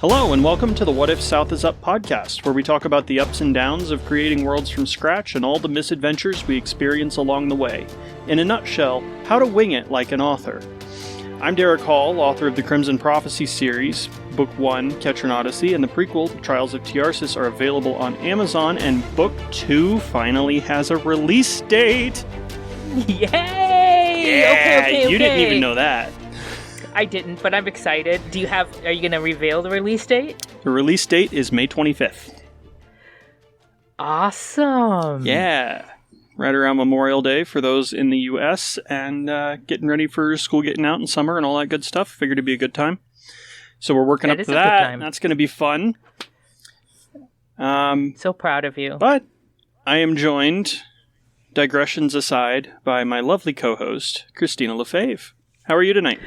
Hello, and welcome to the What If South is Up podcast, where we talk about the ups and downs of creating worlds from scratch and all the misadventures we experience along the way. In a nutshell, how to wing it like an author. I'm Derrick Hall, author of the Crimson Prophecy series. Book 1, Catcher and Odyssey, and the prequel, Trials of Tiarsis, are available on Amazon, and Book 2 finally has a release date! Yay! Yeah, Okay. You didn't even know that. I didn't, but I'm excited. Are you going to reveal the release date? The release date is May 25th. Awesome. Yeah. Right around Memorial Day for those in the U.S. and getting ready for school getting out in summer and all that good stuff. Figured it'd be a good time. So we're working up to that. That's going to be fun. So proud of you. But I am joined, digressions aside, by my lovely co-host, Xtina Lefebvre. How are you tonight?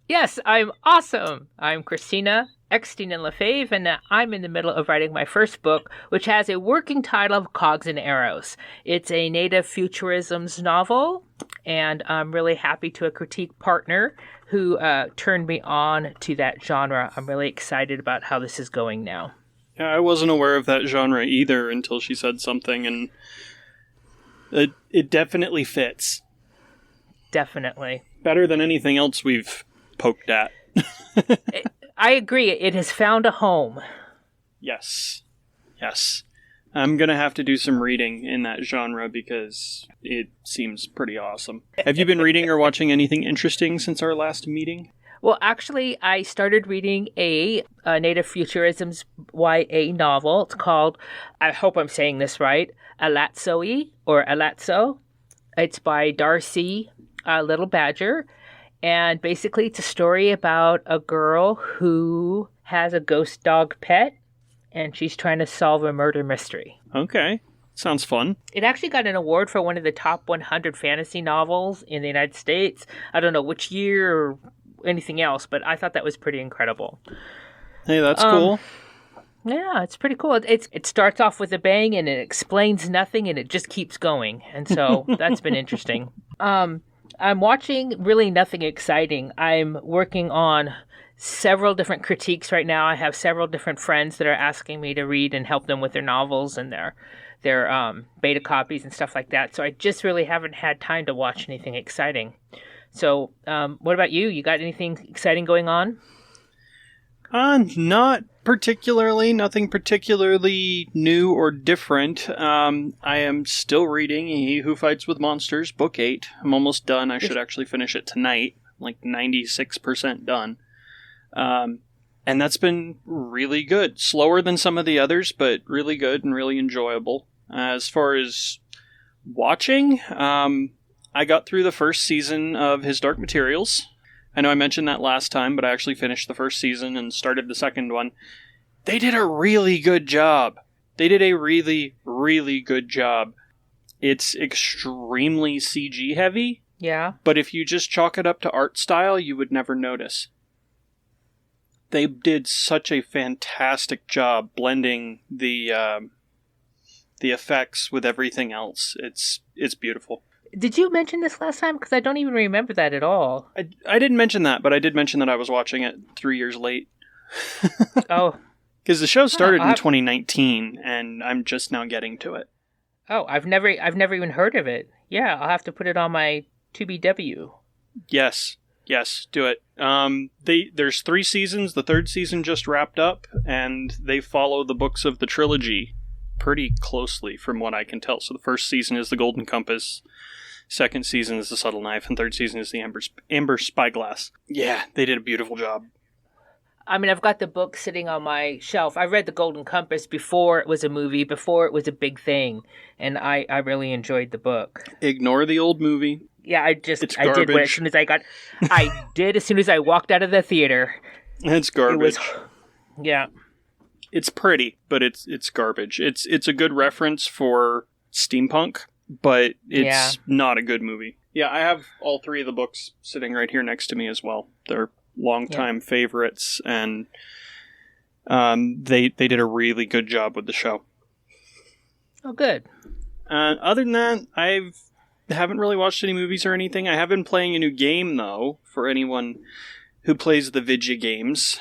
Yes, I'm awesome. I'm Xtina Lefebvre, and I'm in the middle of writing my first book, which has a working title of Cogs and Arrows. It's a native futurisms novel, and I'm really happy to a critique partner who turned me on to that genre. I'm really excited about how this is going now. Yeah, I wasn't aware of that genre either until she said something, and it definitely fits. Definitely. Better than anything else we've poked at. I agree. It has found a home. Yes. I'm going to have to do some reading in that genre because it seems pretty awesome. Have you been reading or watching anything interesting since our last meeting? Well, actually, I started reading a native futurisms YA novel. It's called, I hope I'm saying this right, Alatso. It's by Darcy Little Badger. And basically, it's a story about a girl who has a ghost dog pet, and she's trying to solve a murder mystery. Okay. Sounds fun. It actually got an award for one of the top 100 fantasy novels in the United States. I don't know which year or anything else, but I thought that was pretty incredible. Hey, that's cool. Yeah, it's pretty cool. It starts off with a bang, and it explains nothing, and it just keeps going. And so that's been interesting. I'm watching really nothing exciting. I'm working on several different critiques right now. I have several different friends that are asking me to read and help them with their novels and their beta copies and stuff like that. So I just really haven't had time to watch anything exciting. So what about you? You got anything exciting going on? Not particularly. Nothing particularly new or different. I am still reading He Who Fights with Monsters, Book 8. I'm almost done. I should actually finish it tonight. Like 96% done. And that's been really good. Slower than some of the others, but really good and really enjoyable. As far as watching, I got through the first season of His Dark Materials. I know I mentioned that last time, but I actually finished the first season and started the second one. They did a really good job. They did a really, really good job. It's extremely CG heavy. Yeah. But if you just chalk it up to art style, you would never notice. They did such a fantastic job blending the effects with everything else. It's beautiful. Did you mention this last time? Because I don't even remember that at all. I didn't mention that, but I did mention that I was watching it 3 years late. Oh. Because the show started in 2019, and I'm just now getting to it. Oh, I've never even heard of it. Yeah, I'll have to put it on my 2BW. Yes, do it. There's 3 seasons. The 3rd season just wrapped up, and they follow the books of the trilogy pretty closely from what I can tell. So the first season is The Golden Compass, 2nd season is The Subtle Knife, and 3rd season is The Amber Spyglass. Yeah, they did a beautiful job. I mean, I've got the book sitting on my shelf. I read The Golden Compass before it was a movie, before it was a big thing, and I really enjoyed the book. Ignore the old movie. Yeah, I did as soon as I walked out of the theater. It's garbage. Yeah. It's pretty, but it's garbage. It's a good reference for steampunk, but it's not a good movie. Yeah, I have all 3 of the books sitting right here next to me as well. They're longtime favorites, and they did a really good job with the show. Oh, good. Other than that, I haven't really watched any movies or anything. I have been playing a new game, though, for anyone who plays the Vidya games.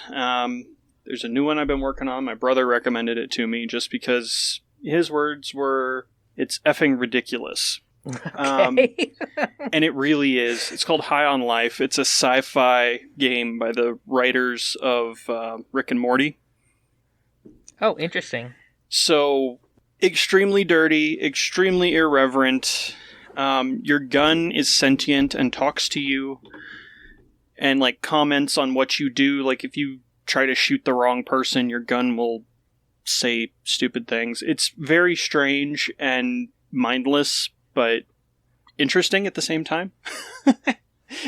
There's a new one I've been working on. My brother recommended it to me just because his words were, it's effing ridiculous. Okay. And it really is. It's called High on Life. It's a sci-fi game by the writers of Rick and Morty. Oh, interesting. So, extremely dirty, extremely irreverent. Your gun is sentient and talks to you and, like, comments on what you do. Like, if you try to shoot the wrong person, your gun will say stupid things. It's very strange and mindless, but interesting at the same time.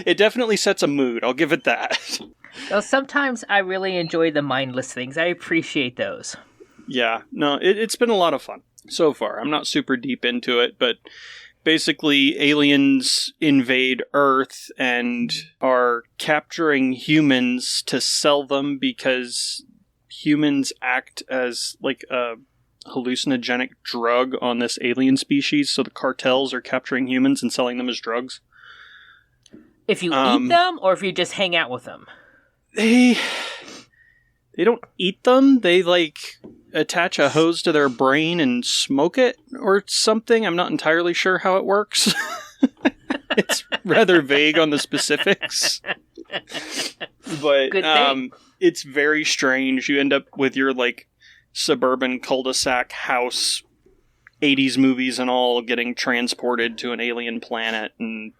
It definitely sets a mood, I'll give it that. Well, sometimes I really enjoy the mindless things. I appreciate those. Yeah, no, it's been a lot of fun so far. I'm not super deep into it, but basically aliens invade Earth and are capturing humans to sell them because humans act as like a hallucinogenic drug on this alien species, so the cartels are capturing humans and selling them as drugs. If you eat them, or if you just hang out with them? They don't eat them. They, like, attach a hose to their brain and smoke it or something. I'm not entirely sure how it works. It's rather vague on the specifics. But it's very strange. You end up with your, like, suburban cul-de-sac house, 80s movies and all, getting transported to an alien planet and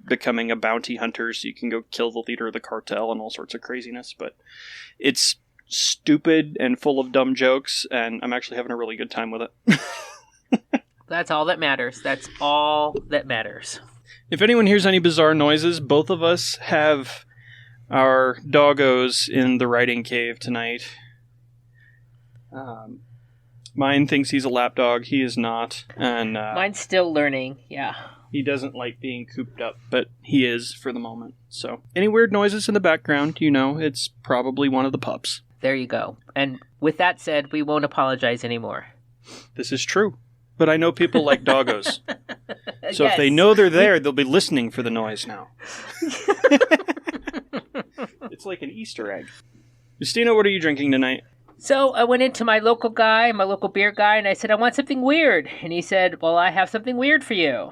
becoming a bounty hunter so you can go kill the leader of the cartel and all sorts of craziness. But it's stupid and full of dumb jokes, and I'm actually having a really good time with it. That's all that matters. That's all that matters. If anyone hears any bizarre noises, both of us have our doggos in the writing cave tonight. Mine thinks he's a lapdog. He is not. And mine's still learning, yeah. He doesn't like being cooped up, but he is for the moment. So, any weird noises in the background, you know, it's probably one of the pups. There you go. And with that said, we won't apologize anymore. This is true. But I know people like doggos. So yes. If they know they're there, they'll be listening for the noise now. It's like an Easter egg. Xtina, what are you drinking tonight? So I went into my local beer guy, and I said, I want something weird. And he said, well, I have something weird for you.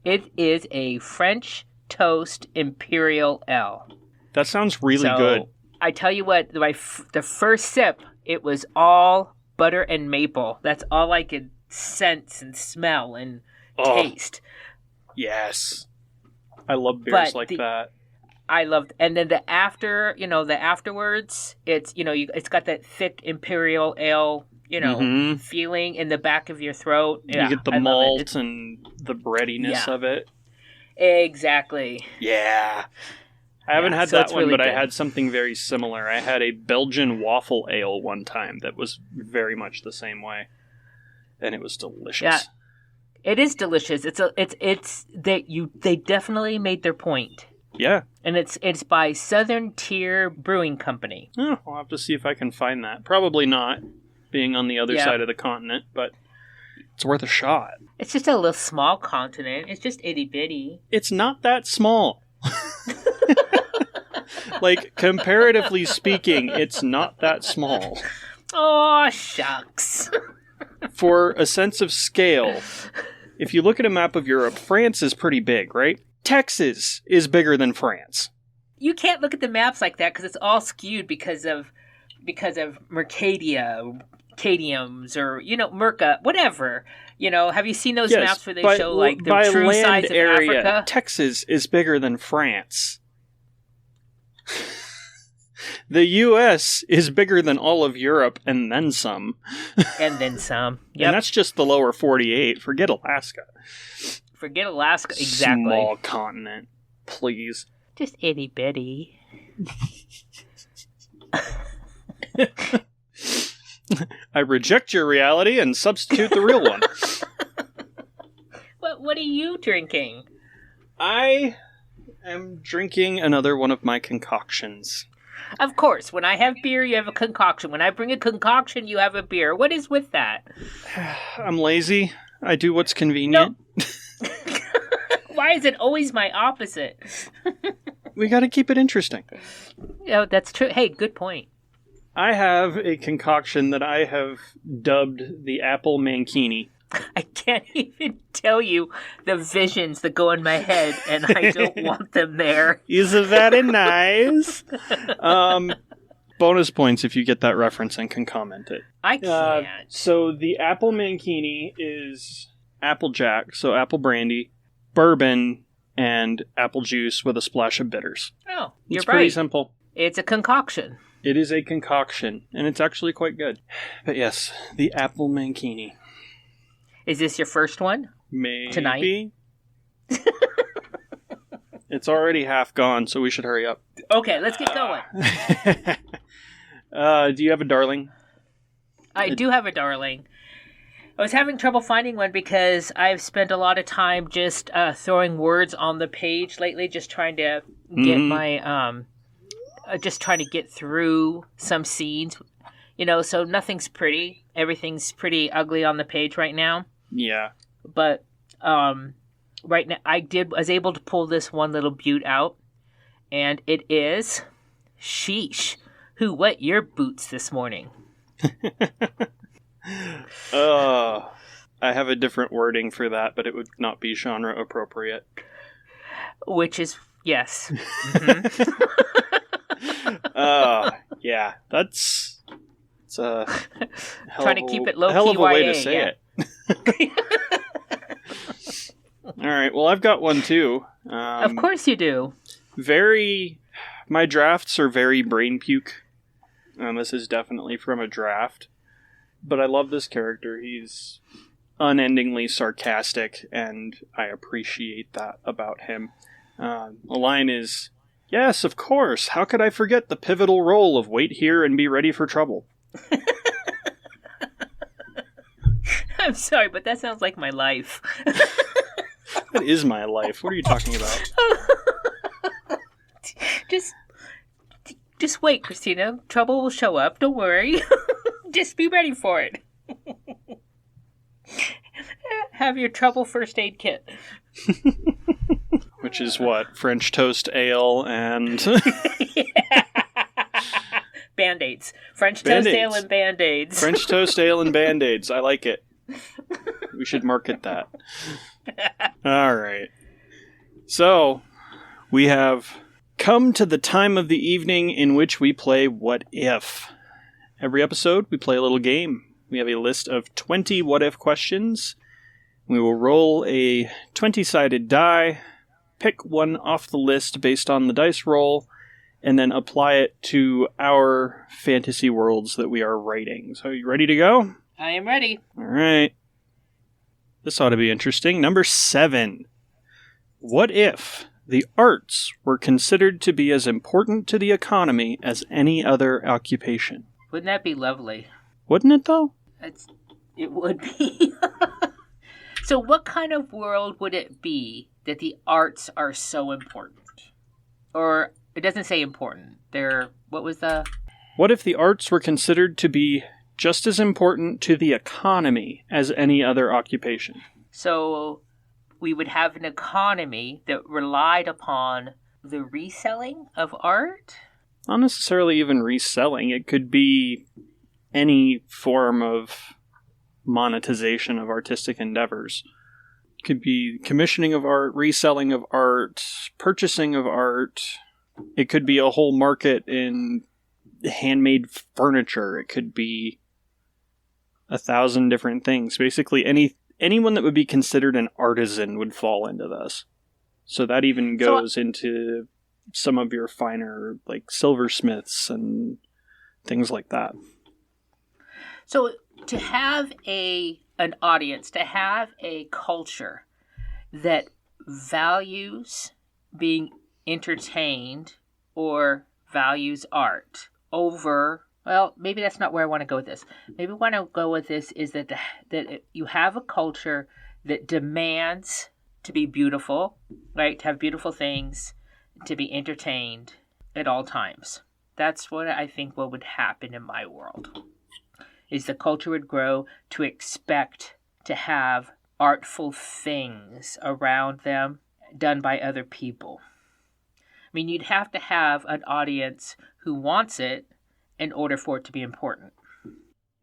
It is a French Toast Imperial Ale. That sounds really good. I tell you what, the first sip, it was all butter and maple. That's all I could sense and smell and taste. Yes. I love beers like that. I loved, and then the afterwards, it's, it's got that thick imperial ale, feeling in the back of your throat. Yeah, you get the malt and the breadiness of it. Exactly. Yeah. I haven't had that one, really but good. I had something very similar. I had a Belgian waffle ale one time that was very much the same way, and it was delicious. Yeah, it is delicious. They definitely made their point. Yeah. And it's by Southern Tier Brewing Company. Oh, I'll have to see if I can find that. Probably not, being on the other side of the continent, but it's worth a shot. It's just a little small continent. It's just itty-bitty. It's not that small. Like, comparatively speaking, it's not that small. Oh, shucks. For a sense of scale, if you look at a map of Europe, France is pretty big, right? Texas is bigger than France. You can't look at the maps like that because it's all skewed because of Mercadia, Cadiums, or Merca, whatever. Have you seen those maps where they show like the true size of area, Africa? Texas is bigger than France. The U.S. is bigger than all of Europe, and then some. And then some. Yep. And that's just the lower 48. Forget Alaska. Forget Alaska, exactly. Small continent, please. Just itty bitty. I reject your reality and substitute the real one. What are you drinking? I am drinking another one of my concoctions. Of course, when I have beer, you have a concoction. When I bring a concoction, you have a beer. What is with that? I'm lazy. I do what's convenient. No. Why is it always my opposite? We gotta keep it interesting. Yeah, that's true. Hey, good point. I have a concoction that I have dubbed the apple mankini. I can't even tell you the visions that go in my head, and I don't want them there. Is it very nice? Bonus points if you get that reference and can comment it. I can't. So the apple mankini is apple jack, so apple brandy, bourbon, and apple juice with a splash of bitters. Oh, you're it's right. Pretty simple. It's a concoction. It is a concoction, and it's actually quite good. But yes, the apple mankini. Is this your first one? Maybe. Tonight? It's already half gone, so we should hurry up. Okay, let's get going. Do you have a darling? I do have a darling. I was having trouble finding one because I've spent a lot of time just throwing words on the page lately, just trying to get my... just trying to get through some scenes. You know, so nothing's pretty. Everything's pretty ugly on the page right now. Yeah. But right now, I was able to pull this one little beaut out, and it is Sheesh. Who wet your boots this morning? I have a different wording for that, but it would not be genre appropriate. Which is yes. Mm-hmm. Yeah, that's a trying to keep it low key. Hell of a way to say it. All right, well, I've got one too. Of course you do. My drafts are very brain puke. This is definitely from a draft. But I love this character. He's unendingly sarcastic, and I appreciate that about him. The line is, "Yes, of course. How could I forget the pivotal role of wait here and be ready for trouble?" I'm sorry, but that sounds like my life. That is my life. What are you talking about? Just wait, Xtina. Trouble will show up. Don't worry. Just be ready for it. Have your trouble first aid kit. Which is what? French toast ale and... Band-Aids. French toast ale and Band-Aids. French toast ale and Band-Aids. I like it. We should market that. All right. So, we have come to the time of the evening in which we play What If. Every episode, we play a little game. We have a list of 20 what if questions. We will roll a 20-sided die, pick one off the list based on the dice roll, and then apply it to our fantasy worlds that we are writing. So, you ready to go? I am ready. All right. This ought to be interesting. Number 7. What if the arts were considered to be as important to the economy as any other occupation? Wouldn't that be lovely? Wouldn't it, though? It would be. So what kind of world would it be that the arts are so important? Or, it doesn't say important. What if the arts were considered to be just as important to the economy as any other occupation? So, we would have an economy that relied upon the reselling of art? Not necessarily even reselling. It could be any form of monetization of artistic endeavors. It could be commissioning of art, reselling of art, purchasing of art. It could be a whole market in handmade furniture. It could be 1,000 different things. Basically, anyone that would be considered an artisan would fall into this. So that even goes into some of your finer, like, silversmiths and things like that. So to have an audience, to have a culture that values being entertained or values art over, well, maybe that's not where I want to go with this. Maybe where I want to go with this is that you have a culture that demands to be beautiful, right? To have beautiful things, to be entertained at all times. That's what I think what would happen in my world. Is the culture would grow to expect to have artful things around them done by other people. I mean, you'd have to have an audience who wants it in order for it to be important.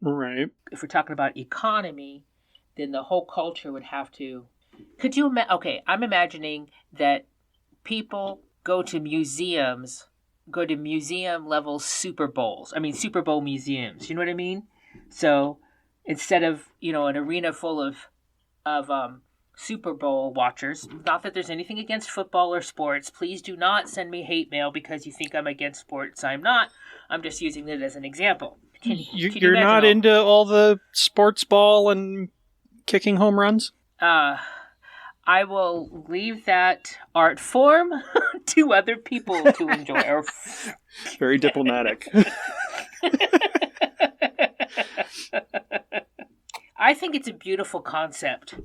Right. If we're talking about economy, then the whole culture would have to... Could you imagine... Okay, I'm imagining that people go to museum level Super Bowls. I mean, Super Bowl museums. You know what I mean? So instead of, an arena full of Super Bowl watchers, not that there's anything against football or sports. Please do not send me hate mail because you think I'm against sports. I'm not. I'm just using it as an example. You're not into all the sports ball and kicking home runs? I will leave that art form to other people to enjoy. Very diplomatic. I think it's a beautiful concept.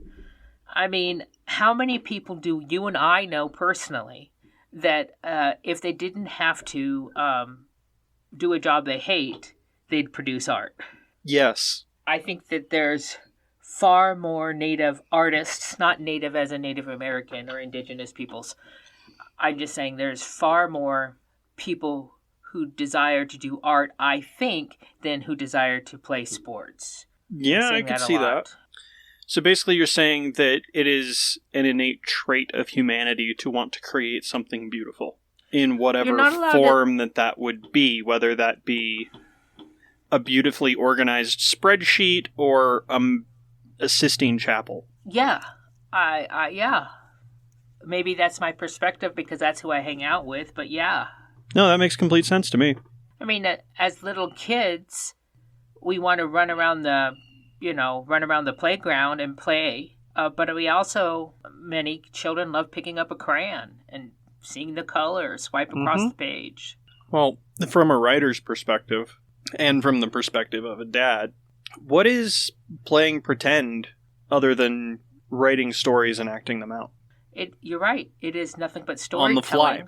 I mean, how many people do you and I know personally that if they didn't have to do a job they hate, they'd produce art? Yes. I think that there's far more native artists, not native as a Native American or indigenous peoples. I'm just saying there's far more people who desire to do art, I think, than who desire to play sports. Yeah, I can see that. So basically you're saying that it is an innate trait of humanity to want to create something beautiful in whatever form that would be, whether that be a beautifully organized spreadsheet or a Sistine Chapel. Yeah. Yeah. Maybe that's my perspective because that's who I hang out with, but yeah. No, that makes complete sense to me. I mean, as little kids, we want to run around the playground and play. But many children love picking up a crayon and seeing the color, swipe across the page. Well, from a writer's perspective, and from the perspective of a dad, what is playing pretend other than writing stories and acting them out? You're right. It is nothing but storytelling. On the fly.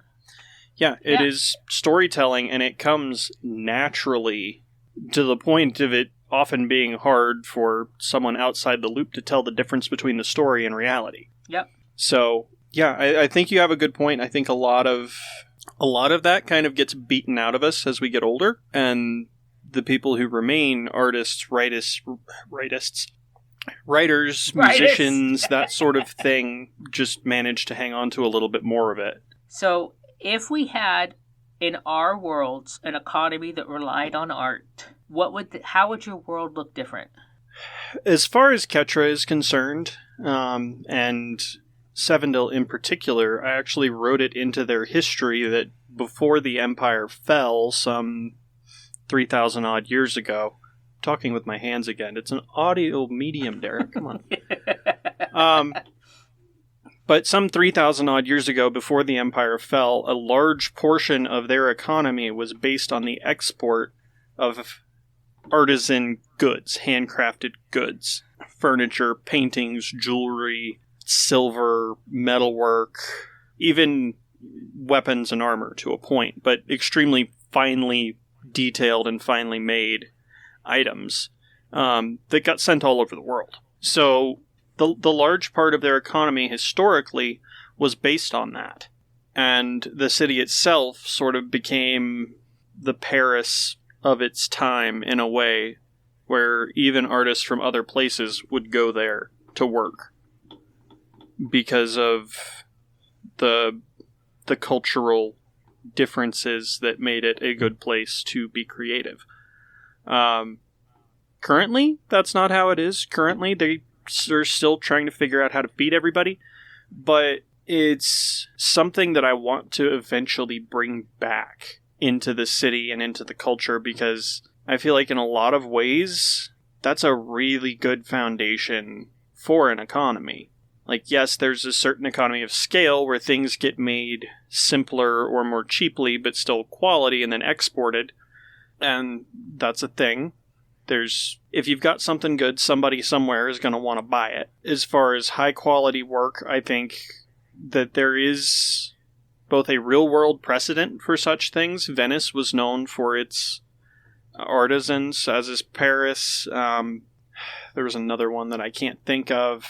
Yeah, it is storytelling, and it comes naturally to the point of it often being hard for someone outside the loop to tell the difference between the story and reality. Yep. So, yeah, I think you have a good point. I think a lot of that kind of gets beaten out of us as we get older, and the people who remain artists, writers, musicians, that sort of thing, just manage to hang on to a little bit more of it. So, if we had in our worlds an economy that relied on art, how would your world look different? As far as Ketra is concerned, and Sevendil in particular, I actually wrote it into their history that before the Empire fell, some 3,000 odd years ago. Talking with my hands again. It's an audio medium, Derrick. Come on. But some 3,000 odd years ago, before the Empire fell, a large portion of their economy was based on the export of artisan goods, handcrafted goods, furniture, paintings, jewelry, silver, metalwork, even weapons and armor to a point, but extremely finely detailed and finely made items that got sent all over the world. So the large part of their economy historically was based on that. And the city itself sort of became the Paris of its time in a way where even artists from other places would go there to work because of the cultural differences that made it a good place to be creative. Currently, that's not how it is. Currently, they're still trying to figure out how to feed everybody, but it's something that I want to eventually bring back into the city and into the culture, because I feel like in a lot of ways, that's a really good foundation for an economy. Like, yes, there's a certain economy of scale where things get made simpler or more cheaply, but still quality and then exported. And that's a thing. If you've got something good, somebody somewhere is going to want to buy it. As far as high quality work, I think that there is both a real world precedent for such things. Venice was known for its artisans, as is Paris. There was another one that I can't think of.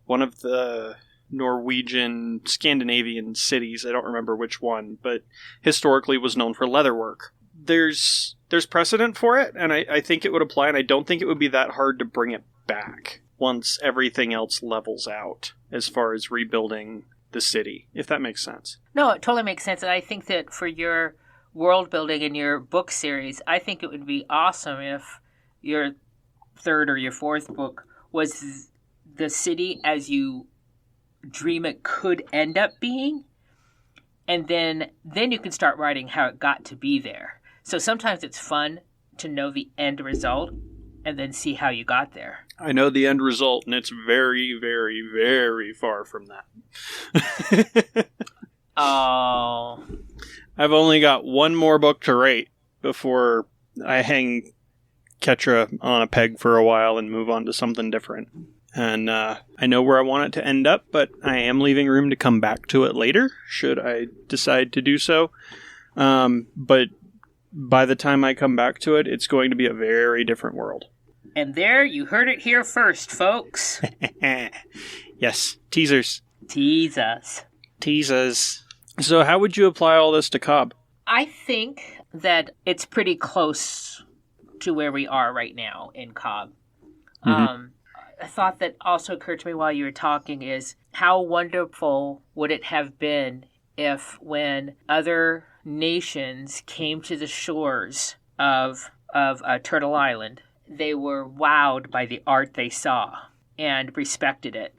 One of the Norwegian, Scandinavian cities, I don't remember which one, but historically was known for leatherwork. There's there's precedent for it, and I think it would apply, and I don't think it would be that hard to bring it back once everything else levels out as far as rebuilding the city, if that makes sense. No, it totally makes sense. And I think that for your world building in your book series, I think it would be awesome if your third or your fourth book was the city as you dream it could end up being. And then you can start writing how it got to be there. So sometimes it's fun to know the end result and then see how you got there. I know the end result, and it's very, very, very far from that. Oh. I've only got one more book to write before I hang Ketra on a peg for a while and move on to something different. And I know where I want it to end up, but I am leaving room to come back to it later, should I decide to do so. But by the time I come back to it, it's going to be a very different world. And there, you heard it here first, folks. Yes, teasers. Tease us. Teasers. So how would you apply all this to Cobb? I think that it's pretty close to where we are right now in Cobb. Mm-hmm. A thought that also occurred to me while you were talking is how wonderful would it have been if when other nations came to the shores of Turtle Island, they were wowed by the art they saw and respected it,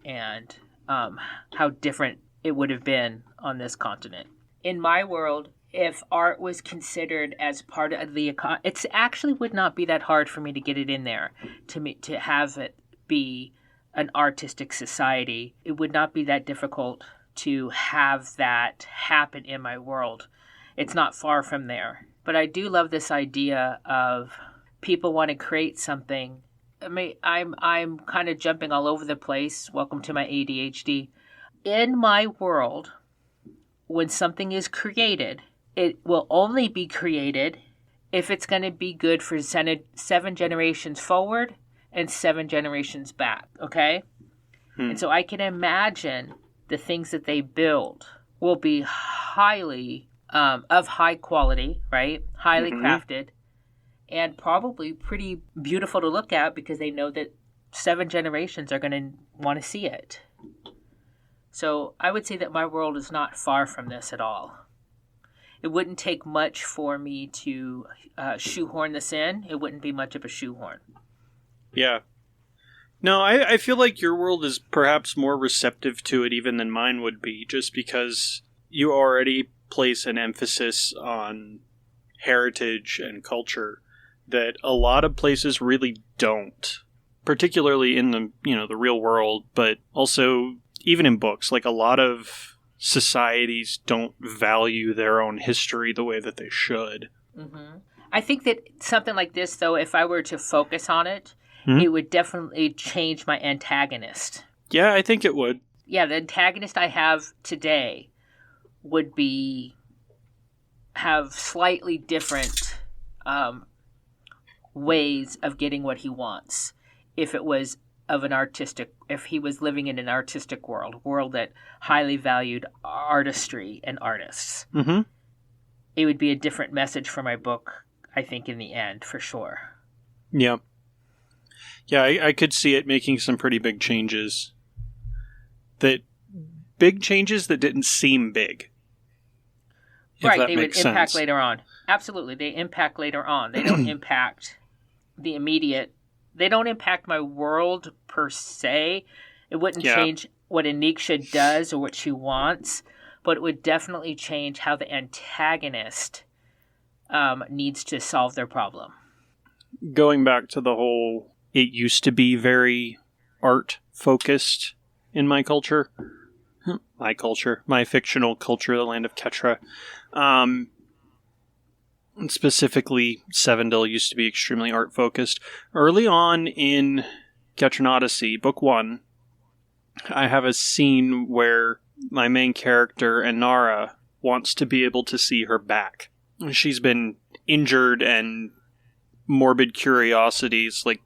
and how different it would have been on this continent. In my world, if art was considered as part of the it actually would not be that hard for me to get it in there, to have it be an artistic society. It would not be that difficult to have that happen in my world. It's not far from there. But I do love this idea of people want to create something. I mean, I'm kind of jumping all over the place. Welcome to my ADHD. In my world, when something is created, it will only be created if it's going to be good for 7 generations forward and 7 generations back, okay? And so I can imagine the things that they build will be highly, of high quality, right? Highly crafted, and probably pretty beautiful to look at because they know that 7 generations are going to want to see it. So I would say that my world is not far from this at all. It wouldn't take much for me to shoehorn this in. It wouldn't be much of a shoehorn. Yeah. No, I feel like your world is perhaps more receptive to it even than mine would be, just because you already place an emphasis on heritage and culture that a lot of places really don't, particularly in the real world, but also even in books. Like, a lot of societies don't value their own history the way that they should. Mm-hmm. I think that something like this, though, if I were to focus on it, it would definitely change my antagonist. Yeah, I think it would. Yeah, the antagonist I have today would have slightly different ways of getting what he wants if it was if he was living in an artistic world, a world that highly valued artistry and artists. Mm-hmm. It would be a different message for my book, I think, in the end, for sure. Yeah. Yeah, I could see it making some pretty big changes. Big changes that didn't seem big. Right, they would impact later on. Absolutely, they impact later on. They don't impact the immediate. They don't impact my world per se. It wouldn't change what Aniksha does or what she wants, but it would definitely change how the antagonist needs to solve their problem. Going back to the whole, it used to be very art-focused in my culture. My fictional culture, the land of Ketra. Specifically, Sevendil used to be extremely art-focused. Early on in Ketran Odyssey, Book 1, I have a scene where my main character, Inara, wants to be able to see her back. She's been injured, and morbid curiosities, like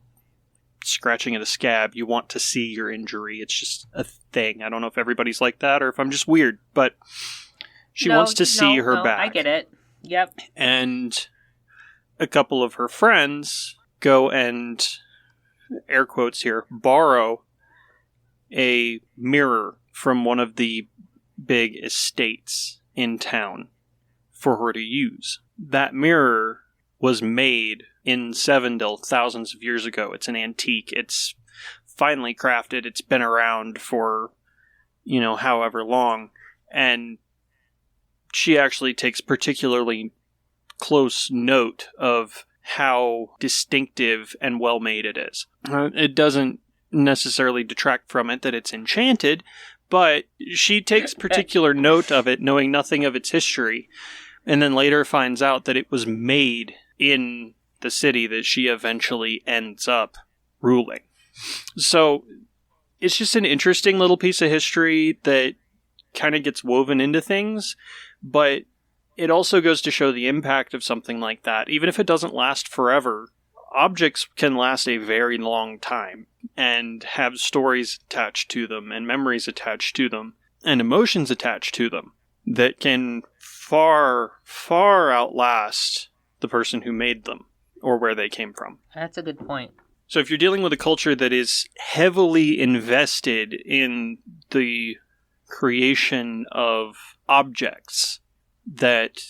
scratching at a scab, you want to see your injury. It's just a thing. I don't know if everybody's like that or if I'm just weird, but she wants to see her back. I get it. Yep. And a couple of her friends go and, air quotes here, borrow a mirror from one of the big estates in town for her to use. That mirror was made in Sevendil thousands of years ago. It's an antique. It's finely crafted. It's been around for, however long. And she actually takes particularly close note of how distinctive and well made it is. It doesn't necessarily detract from it that it's enchanted, but she takes particular note of it, knowing nothing of its history, and then later finds out that it was made in the city that she eventually ends up ruling. So it's just an interesting little piece of history that kind of gets woven into things, but it also goes to show the impact of something like that. Even if it doesn't last forever, objects can last a very long time and have stories attached to them and memories attached to them and emotions attached to them that can far, far outlast the person who made them or where they came from. That's a good point. So if you're dealing with a culture that is heavily invested in the creation of objects that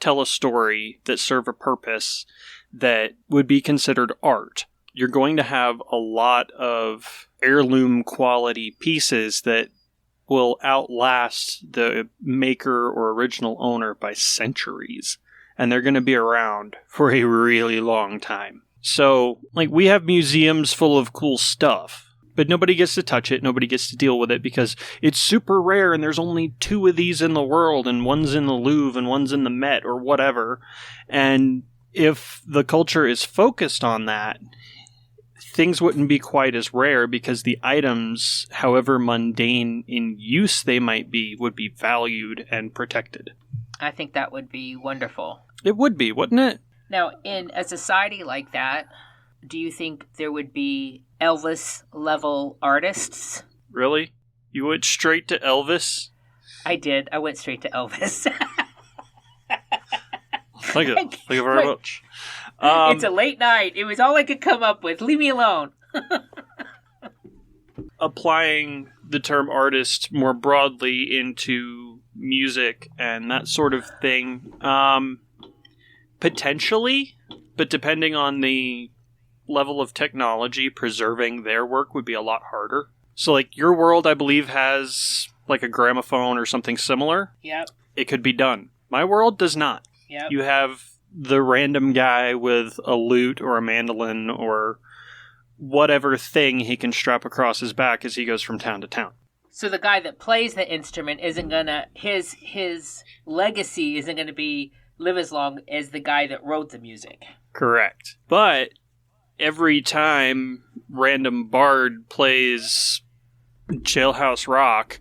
tell a story, that serve a purpose, that would be considered art, you're going to have a lot of heirloom quality pieces that will outlast the maker or original owner by centuries. And they're going to be around for a really long time. So, we have museums full of cool stuff, but nobody gets to touch it, nobody gets to deal with it because it's super rare and there's only 2 of these in the world and one's in the Louvre and one's in the Met or whatever. And if the culture is focused on that, things wouldn't be quite as rare because the items, however mundane in use they might be, would be valued and protected. I think that would be wonderful. It would be, wouldn't it? Now, in a society like that, do you think there would be Elvis-level artists? Really? You went straight to Elvis? I did. I went straight to Elvis. Thank you very much. It's a late night. It was all I could come up with. Leave me alone. Applying the term artist more broadly into music and that sort of thing, potentially, but depending on the level of technology, preserving their work would be a lot harder. So, your world, I believe, has, a gramophone or something similar. Yep. It could be done. My world does not. Yep. You have the random guy with a lute or a mandolin or whatever thing he can strap across his back as he goes from town to town. So the guy that plays the instrument isn't gonna, his legacy isn't gonna be live as long as the guy that wrote the music. Correct. But every time random bard plays Jailhouse Rock,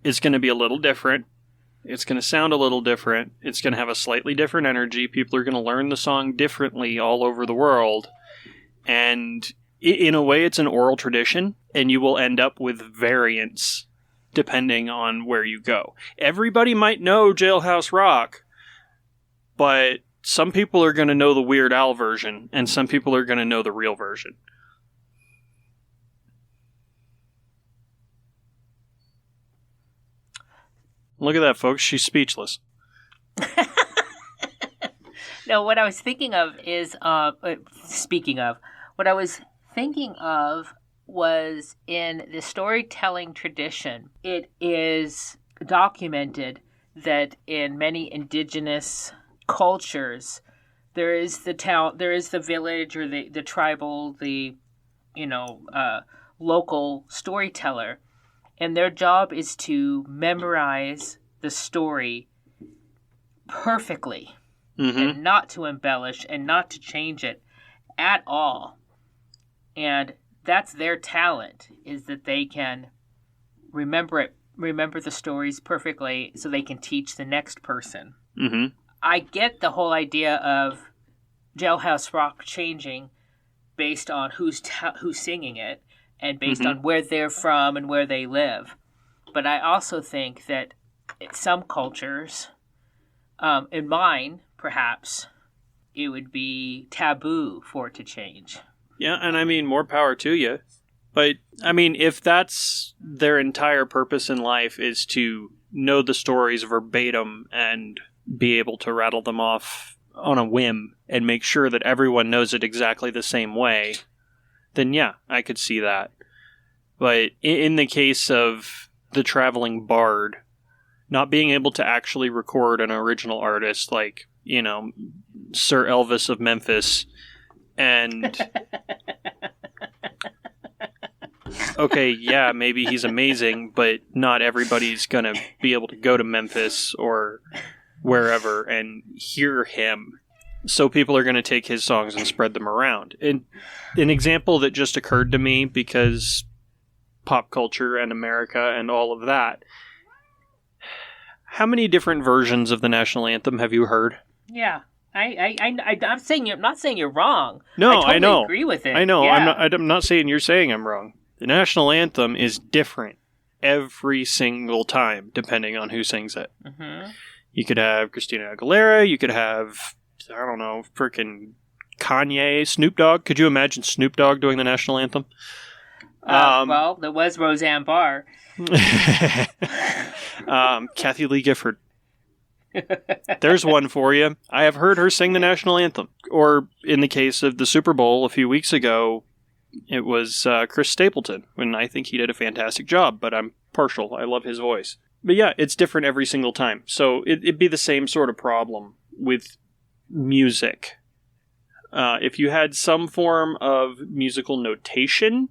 it's going to be a little different. It's going to sound a little different. It's going to have a slightly different energy. People are going to learn the song differently all over the world. And in a way, it's an oral tradition, and you will end up with variants depending on where you go. Everybody might know Jailhouse Rock, but some people are going to know the Weird Al version, and some people are going to know the real version. Look at that, folks. She's speechless. No, what I was thinking of is, what I was thinking of was in the storytelling tradition, it is documented that in many indigenous cultures, there is the town, there is the village or the tribal, local storyteller, and their job is to memorize the story perfectly, and not to embellish and not to change it at all. And that's their talent, is that they can remember the stories perfectly so they can teach the next person. Mm-hmm. I get the whole idea of Jailhouse Rock changing based on who's singing it and based on where they're from and where they live. But I also think that some cultures, in mine perhaps, it would be taboo for it to change. Yeah, and I mean, more power to you. But, I mean, if that's their entire purpose in life is to know the stories verbatim and be able to rattle them off on a whim and make sure that everyone knows it exactly the same way, then yeah, I could see that. But in the case of the traveling bard, not being able to actually record an original artist like, you know, Sir Elvis of Memphis, and okay, yeah, maybe he's amazing, but not everybody's going to be able to go to Memphis or wherever and hear him. So people are going to take his songs and spread them around. And an example that just occurred to me, because pop culture and America and all of that, how many different versions of the national anthem have you heard? Yeah. I'm not saying you're wrong. No, I totally I know. agree with it. I know. Yeah. I'm not saying you're saying I'm wrong. The national anthem is different every single time, depending on who sings it. Mm-hmm. You could have Christina Aguilera. You could have, I don't know, frickin' Kanye, Snoop Dogg. Could you imagine Snoop Dogg doing the national anthem? Well, there was Roseanne Barr. Kathy Lee Gifford. There's one for you. I have heard her sing the national anthem. Or in the case of the Super Bowl a few weeks ago, it was Chris Stapleton, when I think he did a fantastic job, but I'm partial. I love his voice. But yeah, it's different every single time. So it'd be the same sort of problem with music. If you had some form of musical notation,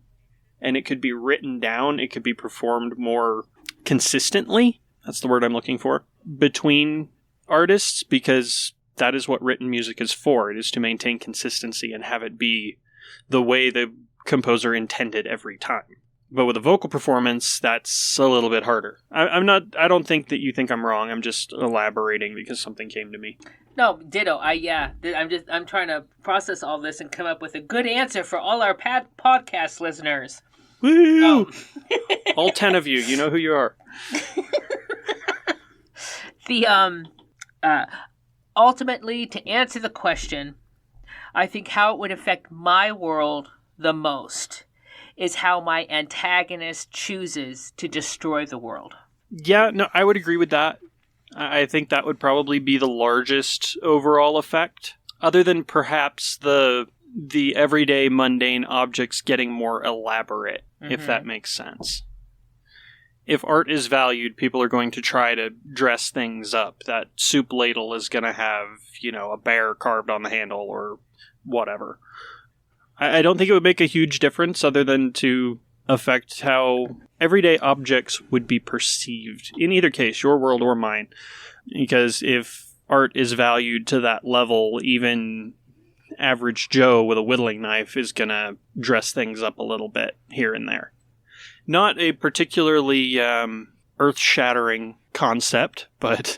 and it could be written down, it could be performed more consistently, that's the word I'm looking for, between artists, because that is what written music is for. It is to maintain consistency and have it be the way the composer intended every time. But with a vocal performance, that's a little bit harder. I don't think that you think I'm wrong. I'm just elaborating because something came to me. No, ditto. I'm trying to process all this and come up with a good answer for all our podcast listeners. Woo! All 10 of you. You know who you are. Ultimately, to answer the question, I think how it would affect my world the most is how my antagonist chooses to destroy the world. Yeah, no, I would agree with that. I think that would probably be the largest overall effect, other than perhaps the everyday mundane objects getting more elaborate, if that makes sense. If art is valued, people are going to try to dress things up. That soup ladle is going to have, a bear carved on the handle or whatever. I don't think it would make a huge difference other than to affect how everyday objects would be perceived. In either case, your world or mine. Because if art is valued to that level, even average Joe with a whittling knife is going to dress things up a little bit here and there. Not a particularly earth-shattering concept, but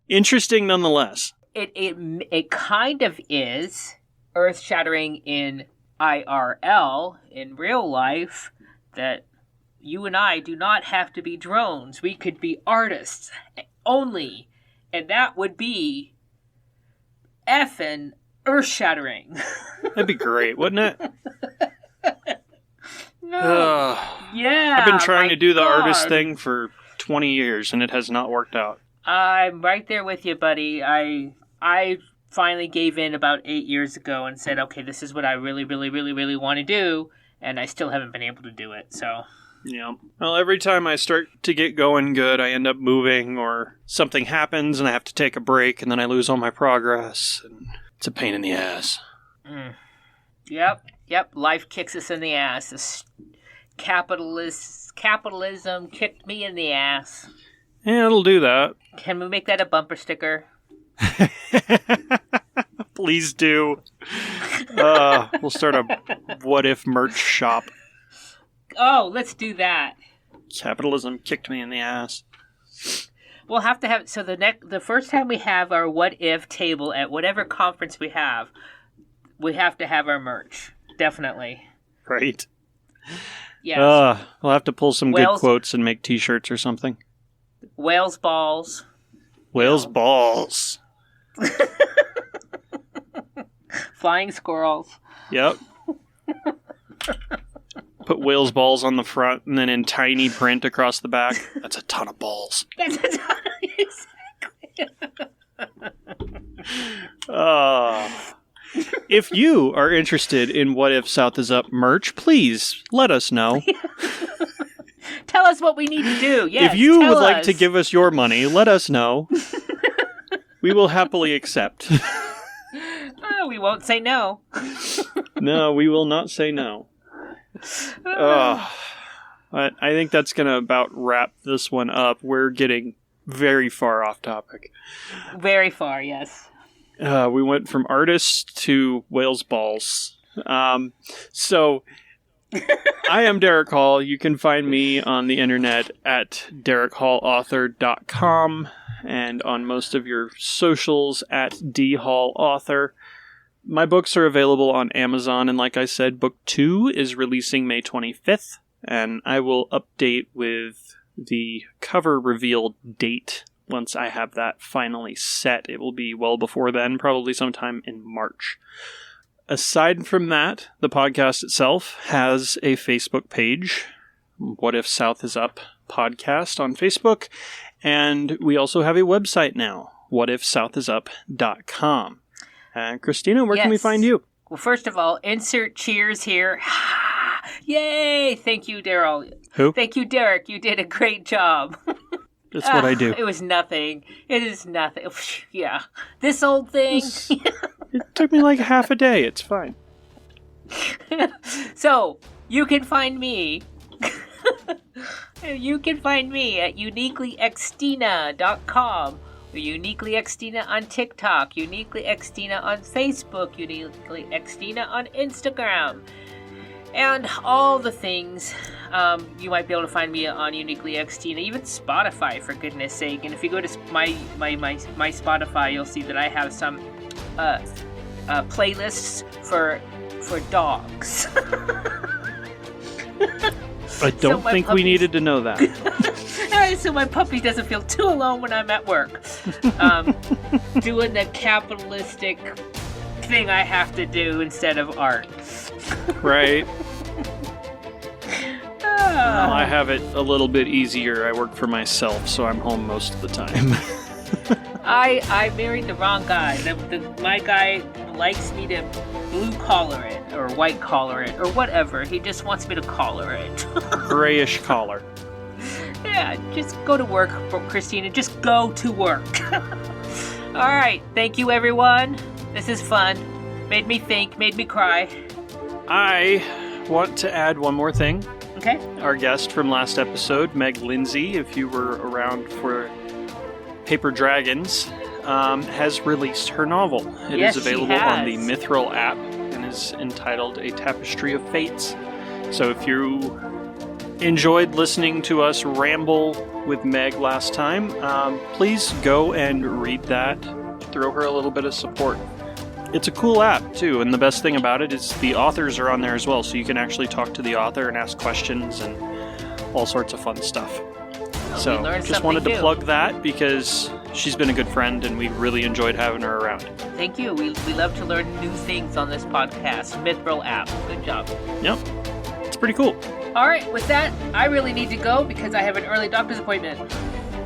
interesting nonetheless. It kind of is earth-shattering in IRL, in real life, that you and I do not have to be drones. We could be artists only, and that would be effing earth-shattering. That'd be great, wouldn't it? No. Yeah. I've been trying to do the artist thing for 20 years, and it has not worked out. I'm right there with you, buddy. I finally gave in about 8 years ago and said, okay, this is what I really, really, really, really want to do, and I still haven't been able to do it, so... Yeah. Well, every time I start to get going good, I end up moving, or something happens, and I have to take a break, and then I lose all my progress, and it's a pain in the ass. Yep, life kicks us in the ass. This capitalism kicked me in the ass. Yeah, it'll do that. Can we make that a bumper sticker? Please do. We'll start a what if merch shop. Oh, let's do that. Capitalism kicked me in the ass. We'll have to have, so the first time we have our what if table at whatever conference we have to have our merch. Definitely. Right. Yes. We'll have to pull some good quotes and make t-shirts or something. Whales balls. Whales balls. Flying squirrels. Yep. Put whale's balls on the front and then in tiny print across the back. That's a ton of balls. That's a ton. If you are interested in What If South is Up merch, please let us know. Tell us what we need to do. Yes, if you would like us. to give us your money, let us know. We will happily accept. We won't say no. No, we will not say no. But I think that's going to about wrap this one up. We're getting very far off topic. Very far, yes. We went from artists to whale's balls. So I am Derrick Hall. You can find me on the internet at derrickhallauthor.com and on most of your socials at dhallauthor. My books are available on Amazon, and like I said, book 2 is releasing May 25th, and I will update with the cover reveal date once I have that finally set. It will be well before then, probably sometime in March. Aside from that, the podcast itself has a Facebook page, What If South is Up podcast on Facebook, and we also have a website now, whatifsouthisup.com. Xtina, where can we find you? Well, first of all, insert cheers here. Yay! Thank you, Daryl. Who? Thank you, Derrick. You did a great job. That's what I do. It was nothing. It is nothing. Yeah. This old thing. It took me like half a day. It's fine. So, you can find me. You can find me at uniquelyxtina.com. Uniquely Xtina on TikTok, Uniquely Xtina on Facebook, Uniquely Xtina on Instagram, and all the things. You might be able to find me on Uniquely Xtina, even Spotify, for goodness sake. And if you go to my Spotify, you'll see that I have some playlists for dogs. I don't think we needed to know that. So my puppy doesn't feel too alone when I'm at work. Doing the capitalistic thing I have to do instead of art. Right. Well, I have it a little bit easier. I work for myself, so I'm home most of the time. I married the wrong guy. My guy likes me to blue collar it or white collar it or whatever. He just wants me to collar it. Grayish collar. Yeah, just go to work, Xtina. Just go to work. All right. Thank you, everyone. This is fun. Made me think, made me cry. I want to add one more thing. Okay. Our guest from last episode, Meg Lindsay, if you were around for Paper Dragons, has released her novel. It is available on the Mithril app and is entitled A Tapestry of Fates. So if you enjoyed listening to us ramble with Meg last time, please go and read that. Throw her a little bit of support. It's a cool app, too, and the best thing about it is the authors are on there as well, so you can actually talk to the author and ask questions and all sorts of fun stuff. So, just wanted to plug that because she's been a good friend and we really enjoyed having her around. Thank you. We love to learn new things on this podcast. Mithril app. Good job. Yep. It's pretty cool. All right, with that, I really need to go because I have an early doctor's appointment.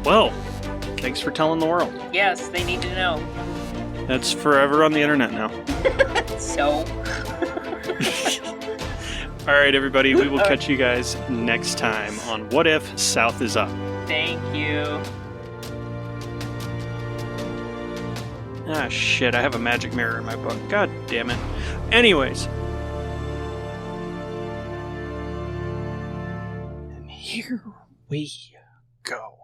Well, thanks for telling the world. Yes, they need to know. That's forever on the internet now. So. All right, everybody, we will catch you guys next time on What If South is Up. Thank you. Ah, shit, I have a magic mirror in my book. God damn it. Anyways. And here we go.